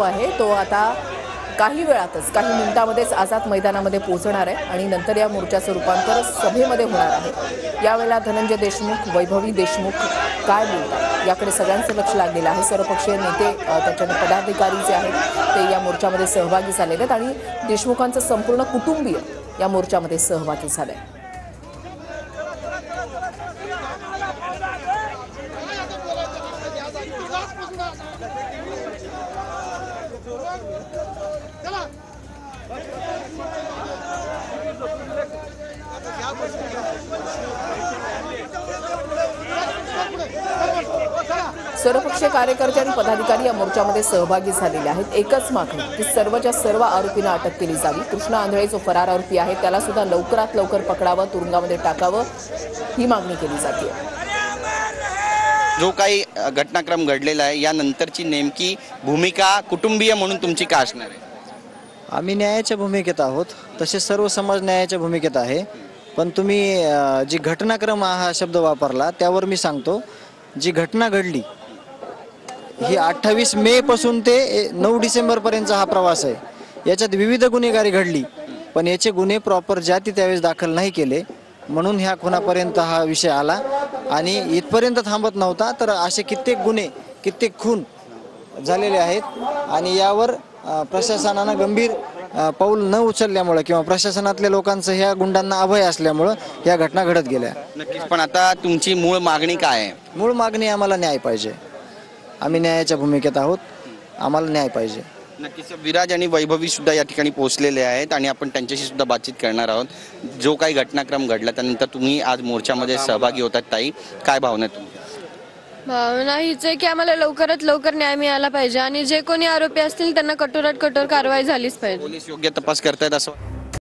आहे तो आता काही वेळातच काही मिनिटांमध्येच आझाद मैदानामध्ये पोहोचणार आहे आणि नंतर या मोर्चाचं रूपांतर सभेमध्ये होणार आहे। यावेळेला धनंजय देशमुख, वैभवी देशमुख काय बोलतात याकडे सगळ्यांचं लक्ष लागलेलं आहे। सर्वपक्षीय नेते त्याच्याने पदाधिकारी जे आहेत ते या मोर्चामध्ये सहभागी झालेले आहेत आणि देशमुखांचं संपूर्ण कुटुंबीय या मोर्चामध्ये सहभागी झाले। सर्वपक्षीय कार्यकर्ते आणि पदाधिकारी या मोर्चामध्ये सहभागी झालेले आहेत। एकच मागणी की सर्वच्या सर्व आरोपींना अटक केली जावी। कृष्णा आंधळे जो फरार आरोपी आहे त्याला सुद्धा लवकरात लवकर पकडावं, तुरुंगामध्ये टाकावं ही मागणी केली जाते। जो काही घटनाक्रम घडलेला आहे यानंतरची नेमकी भूमिका कुटुंबीय म्हणून तुमची काय असणार आहे? आम्ही न्यायाच्या भूमिकेत आहोत, तसेच सर्व समाज न्यायाच्या भूमिकेत आहे। पण तुम्ही जी घटनाक्रम हा शब्द वापरला त्यावर मी सांगतो, जी घटना घडली ही 28 मे पासून ते 9 डिसेंबर पर्यंतचा हा प्रवास आहे। याच्यात विविध गुन्हेगारी घडली, पण याचे गुन्हे प्रॉपर जाती त्यावेळेस दाखल नाही केले, म्हणून ह्या खुनापर्यंत हा विषय आला आणि इथपर्यंत थांबत नव्हता। तर असे कित्येक गुन्हे, कित्येक खून झालेले आहेत आणि यावर प्रशासनानं गंभीर पाऊल न उचलल्यामुळे किंवा प्रशासनातल्या लोकांचं ह्या गुंडांना अभय असल्यामुळं या घटना घडत गेल्या। नक्कीच, पण आता तुमची मूळ मागणी काय आहे? मूळ मागणी आम्हाला न्याय पाहिजे। आम्ही न्यायाच्या भूमिकेत आहोत, आम्हाला न्याय पाहिजे। नक्कीच, विराज आणि वैभवी सुद्धा या ठिकाणी पोहोचलेले आहेत आणि आपण त्यांच्याशी सुद्धा बातचीत करणार आहोत। जो काही घटनाक्रम घडला त्यानंतर तुम्ही आज मोर्चामध्ये सहभागी होतात, ताई काय भावना आहे तुमची? भावना हीच आहे की आम्हाला लवकरात लवकर न्याय मिळाला पाहिजे आणि जे कोणी आरोपी असतील त्यांना कठोरात कठोर कारवाई झालीच पाहिजे। पोलीस योग्य तपास करतायत असं